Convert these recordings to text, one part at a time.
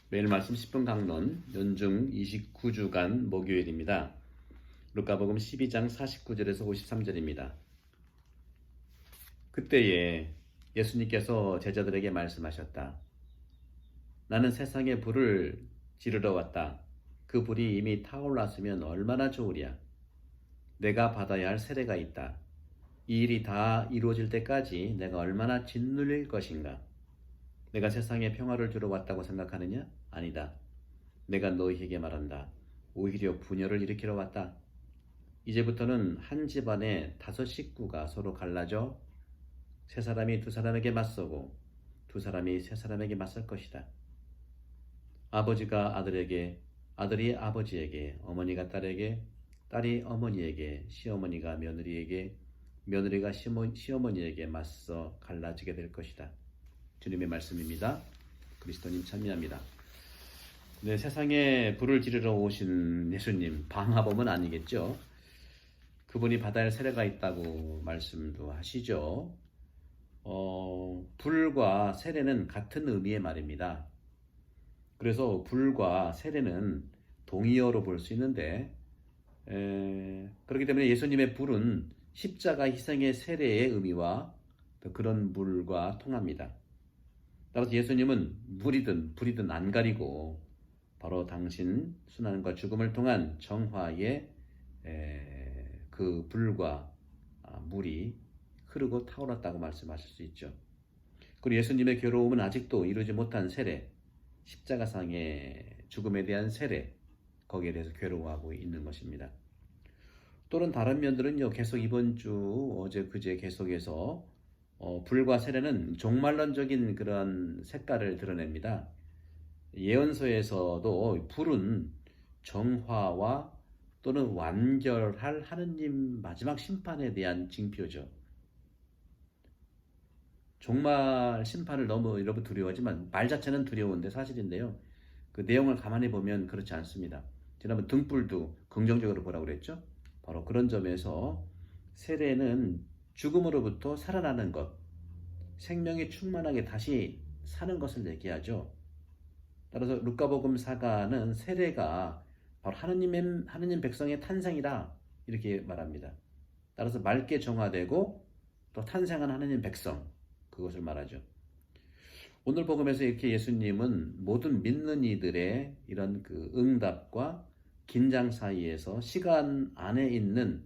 매일 말씀 10분 강론 연중 29주간 목요일입니다. 루카복음 12장 49절에서 53절입니다. 그때에 예수님께서 제자들에게 말씀하셨다. 나는 세상에 불을 지르러 왔다. 그 불이 이미 타올랐으면 얼마나 좋으랴. 내가 받아야 할 세례가 있다. 이 일이 다 이루어질 때까지 내가 얼마나 짓눌릴 것인가. 내가 세상에 평화를 주러 왔다고 생각하느냐? 아니다. 내가 너희에게 말한다. 오히려 분열을 일으키러 왔다. 이제부터는 한 집안에 5 식구가 서로 갈라져 세 사람이 두 사람에게 맞서고 두 사람이 세 사람에게 맞설 것이다. 아버지가 아들에게, 아들이 아버지에게, 어머니가 딸에게, 딸이 어머니에게, 시어머니가 며느리에게, 며느리가 시어머니에게 맞서 갈라지게 될 것이다. 주님의 말씀입니다. 그리스도님 참여합니다. 네, 세상에 불을 지르러 오신 예수님, 방화범은 아니겠죠. 그분이 받아야 할 세례가 있다고 말씀도 하시죠. 불과 세례는 같은 의미의 말입니다. 그래서 불과 세례는 동의어로 볼 수 있는데, 그렇기 때문에 예수님의 불은 십자가 희생의 세례의 의미와 그런 불과 통합니다. 따라서 예수님은 물이든 불이든 안 가리고 바로 당신 순환과 죽음을 통한 정화의 그 불과 물이 흐르고 타올랐다고 말씀하실 수 있죠. 그리고 예수님의 괴로움은 아직도 이루지 못한 세례, 십자가상의 죽음에 대한 세례, 거기에 대해서 괴로워하고 있는 것입니다. 또는 다른 면들은요, 계속 이번 주 어제 그제 계속해서 불과 세례는 종말론적인 그런 색깔을 드러냅니다. 예언서에서도 불은 정화와 또는 완결할 하느님 마지막 심판에 대한 징표죠. 종말 심판을 너무 여러분 두려워하지만 말 자체는 두려운데 사실인데요. 그 내용을 가만히 보면 그렇지 않습니다. 지난번 등불도 긍정적으로 보라고 그랬죠. 바로 그런 점에서 세례는 죽음으로부터 살아나는 것, 생명이 충만하게 다시 사는 것을 얘기하죠. 따라서 루카복음 사가는 세례가 바로 하느님 백성의 탄생이다 이렇게 말합니다. 따라서 맑게 정화되고 또 탄생한 하느님 백성, 그것을 말하죠. 오늘 복음에서 이렇게 예수님은 모든 믿는 이들의 이런 그 응답과 긴장 사이에서 시간 안에 있는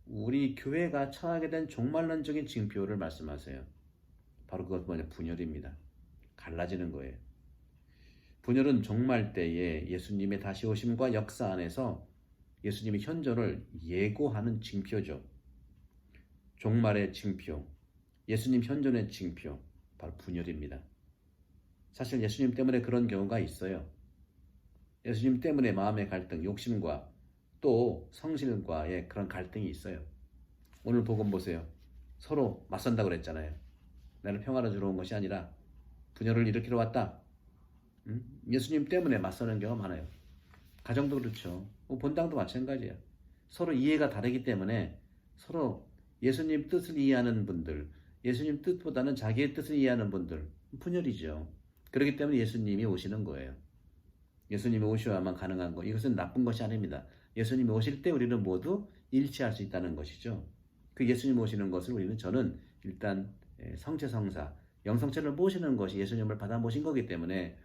우리 교회가 처하게 된 종말론적인 징표를 말씀하세요. 바로 그것 뭐냐? 분열입니다. 갈라지는 거예요. 분열은 종말 때에 예수님의 다시 오심과 역사 안에서 예수님의 현존을 예고하는 징표죠. 종말의 징표, 예수님 현존의 징표, 바로 분열입니다. 사실 예수님 때문에 그런 경우가 있어요. 예수님 때문에 마음의 갈등, 욕심과 또 성실과의 그런 갈등이 있어요. 오늘 복음 보세요. 서로 맞선다고 그랬잖아요. 나는 평화를 주러 온 것이 아니라 분열을 일으키러 왔다. 예수님 때문에 맞서는 경우가 많아요. 가정도 그렇죠. 본당도 마찬가지야. 서로 이해가 다르기 때문에 서로 예수님 뜻을 이해하는 분들, 예수님 뜻보다는 자기의 뜻을 이해하는 분들, 분열이죠. 그렇기 때문에 예수님이 오시는 거예요. 예수님이 오셔야만 가능한 거. 이것은 나쁜 것이 아닙니다. 예수님이 오실 때 우리는 모두 일치할 수 있다는 것이죠. 그 예수님 오시는 것을 저는 일단 성체성사, 영성체를 모시는 것이 예수님을 받아 모신 거기 때문에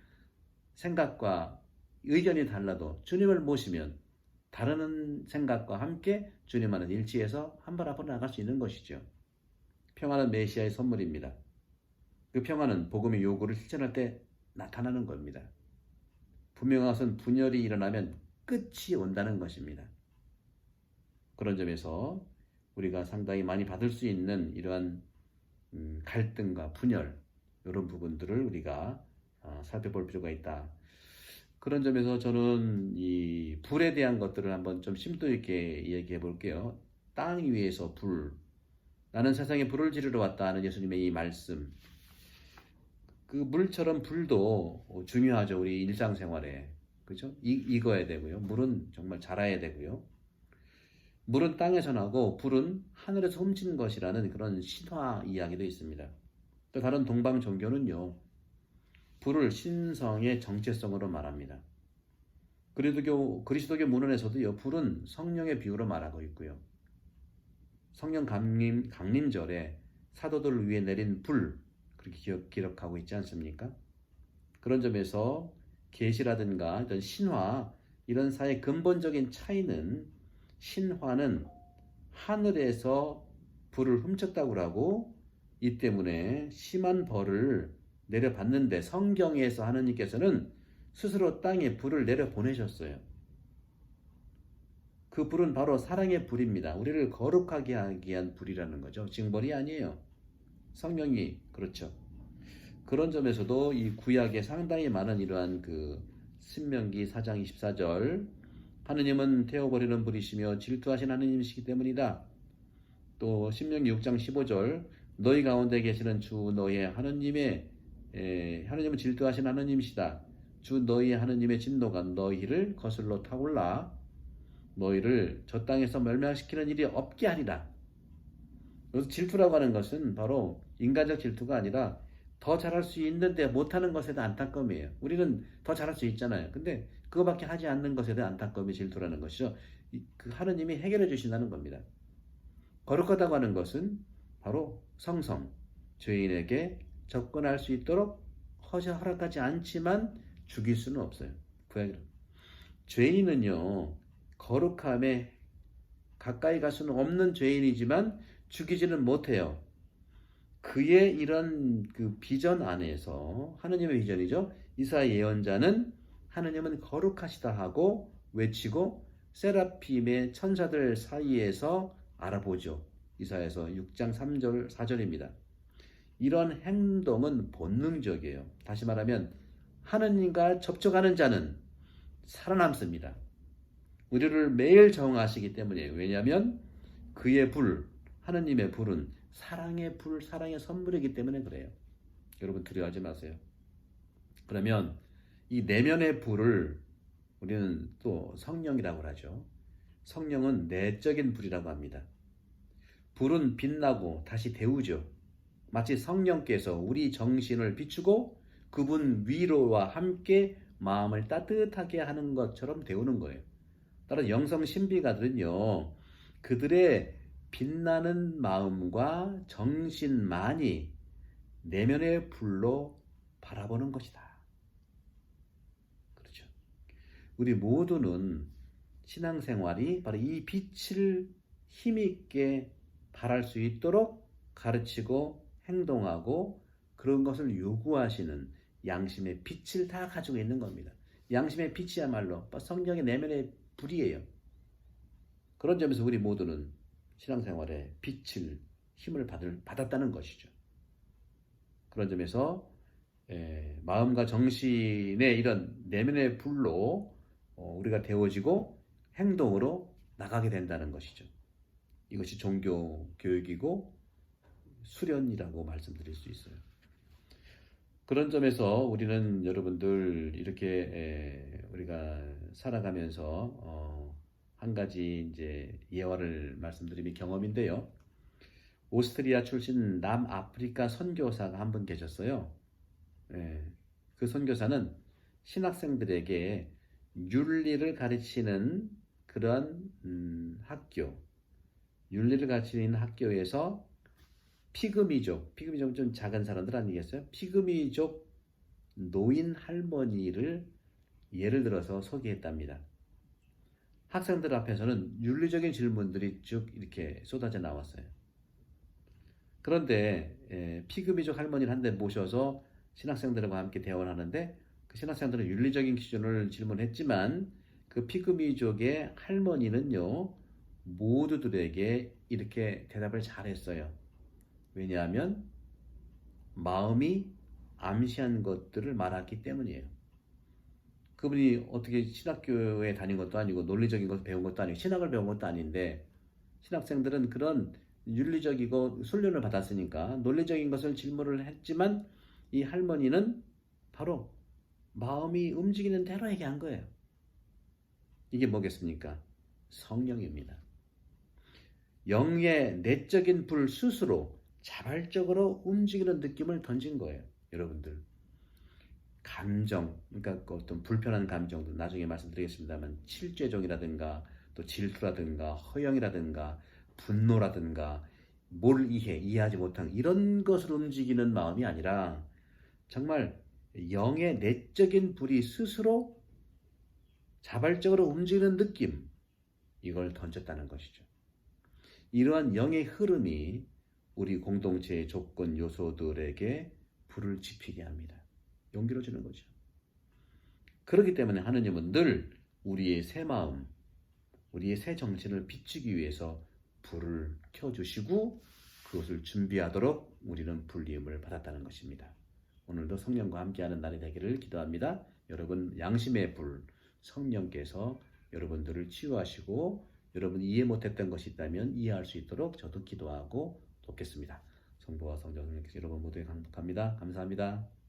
생각과 의견이 달라도 주님을 모시면 다른 생각과 함께 주님과는 일치해서 한 발 앞으로 나갈 수 있는 것이죠. 평화는 메시아의 선물입니다. 그 평화는 복음의 요구를 실천할 때 나타나는 겁니다. 분명한 것은 분열이 일어나면 끝이 온다는 것입니다. 그런 점에서 우리가 상당히 많이 받을 수 있는 이러한 갈등과 분열, 이런 부분들을 우리가 살펴볼 필요가 있다. 그런 점에서 저는 이 불에 대한 것들을 한번 좀 심도 있게 얘기해 볼게요. 땅 위에서 불. 나는 세상에 불을 지르러 왔다 하는 예수님의 이 말씀. 그 물처럼 불도 중요하죠. 우리 일상생활에. 그죠? 익어야 되고요. 물은 정말 자라야 되고요. 물은 땅에서 나고 불은 하늘에서 훔친 것이라는 그런 신화 이야기도 있습니다. 또 다른 동방 종교는요. 불을 신성의 정체성으로 말합니다. 그리스도교 문헌에서도요, 불은 성령의 비유로 말하고 있고요. 성령 강림절에 사도들 위에 내린 불, 그렇게 기록하고 있지 않습니까? 그런 점에서 계시라든가 어떤 신화, 이런 사이의 근본적인 차이는, 신화는 하늘에서 불을 훔쳤다고 하고, 이 때문에 심한 벌을 내려받는데, 성경에서 하느님께서는 스스로 땅에 불을 내려보내셨어요. 그 불은 바로 사랑의 불입니다. 우리를 거룩하게 하기 위한 불이라는 거죠. 징벌이 아니에요. 성령이, 그렇죠. 그런 점에서도 이 구약에 상당히 많은 이러한 신명기 4장 24절, 하느님은 태워버리는 불이시며 질투하신 하느님이시기 때문이다. 또 신명기 6장 15절, 너희 가운데 계시는 주 너희의 하느님은 질투하신 하느님이시다. 주 너희의 하느님의 진노가 너희를 거슬러 타올라 너희를 저 땅에서 멸망시키는 일이 없게 하리라. 여기서 질투라고 하는 것은 바로 인간적 질투가 아니라 더 잘할 수 있는데 못하는 것에 대한 안타까움이에요. 우리는 더 잘할 수 있잖아요. 근데 그거밖에 하지 않는 것에 대한 안타까움이 질투라는 것이죠. 그 하느님이 해결해 주신다는 겁니다. 거룩하다고 하는 것은 바로 성성, 죄인에게 접근할 수 있도록 허락하지 않지만 죽일 수는 없어요. 죄인은요, 거룩함에 가까이 갈 수는 없는 죄인이지만 죽이지는 못해요. 그의 이런 비전 안에서, 하느님의 비전이죠. 이사야 예언자는 하느님은 거룩하시다 하고 외치고 세라핌의 천사들 사이에서 알아보죠. 이사야서 6장 3절 4절입니다. 이런 행동은 본능적이에요. 다시 말하면 하느님과 접촉하는 자는 살아남습니다. 우리를 매일 정하시기 때문이에요. 왜냐하면 그의 불, 하느님의 불은 사랑의 불, 사랑의 선물이기 때문에 그래요. 여러분 두려워하지 마세요. 그러면 이 내면의 불을 우리는 또 성령이라고 하죠. 성령은 내적인 불이라고 합니다. 불은 빛나고 다시 데우죠. 마치 성령께서 우리 정신을 비추고 그분 위로와 함께 마음을 따뜻하게 하는 것처럼 데우는 거예요. 따라 영성 신비가들은요, 그들의 빛나는 마음과 정신만이 내면의 불로 바라보는 것이다. 그렇죠. 우리 모두는 신앙생활이 바로 이 빛을 힘있게 발할 수 있도록 가르치고 행동하고 그런 것을 요구하시는 양심의 빛을 다 가지고 있는 겁니다. 양심의 빛이야말로 성령의 내면의 불이에요. 그런 점에서 우리 모두는 신앙생활에 빛을, 힘을 받았다는 것이죠. 그런 점에서 마음과 정신의 이런 내면의 불로 우리가 데워지고 행동으로 나가게 된다는 것이죠. 이것이 종교 교육이고 수련이라고 말씀드릴 수 있어요. 그런 점에서 우리는 여러분들 이렇게 우리가 살아가면서 한 가지 이제 예화를 말씀드리면 경험인데요. 오스트리아 출신 남아프리카 선교사가 한 분 계셨어요. 그 선교사는 신학생들에게 윤리를 가르치는 그런 학교, 윤리를 가르치는 학교에서 피그미족은 좀 작은 사람들 아니겠어요? 피그미족 노인 할머니를 예를 들어서 소개했답니다. 학생들 앞에서는 윤리적인 질문들이 쭉 이렇게 쏟아져 나왔어요. 그런데 피그미족 할머니를 한 대 모셔서 신학생들과 함께 대화를 하는데 그 신학생들은 윤리적인 기준을 질문했지만 그 피그미족의 할머니는요, 모두들에게 이렇게 대답을 잘했어요. 왜냐하면 마음이 암시한 것들을 말했기 때문이에요. 그분이 어떻게 신학교에 다닌 것도 아니고 논리적인 것을 배운 것도 아니고 신학을 배운 것도 아닌데 신학생들은 그런 윤리적이고 훈련을 받았으니까 논리적인 것을 질문을 했지만 이 할머니는 바로 마음이 움직이는 대로 얘기한 거예요. 이게 뭐겠습니까? 성령입니다. 영의 내적인 불 스스로 자발적으로 움직이는 느낌을 던진 거예요. 여러분들. 감정, 그러니까 그 어떤 불편한 감정도 나중에 말씀드리겠습니다만 칠죄종이라든가 또 질투라든가 허영이라든가 분노라든가 뭘 이해하지 못한 이런 것을 움직이는 마음이 아니라 정말 영의 내적인 불이 스스로 자발적으로 움직이는 느낌, 이걸 던졌다는 것이죠. 이러한 영의 흐름이 우리 공동체의 조건 요소들에게 불을 지피게 합니다. 용기를 주는 거죠. 그렇기 때문에 하느님은 늘 우리의 새 마음, 우리의 새 정신을 비추기 위해서 불을 켜주시고 그것을 준비하도록 우리는 불리움을 받았다는 것입니다. 오늘도 성령과 함께하는 날이 되기를 기도합니다. 여러분 양심의 불, 성령께서 여러분들을 치유하시고 여러분이 이해 못했던 것이 있다면 이해할 수 있도록 저도 기도하고 돕겠습니다. 성부와 성자 성령께서 여러분 모두에게 감사합니다.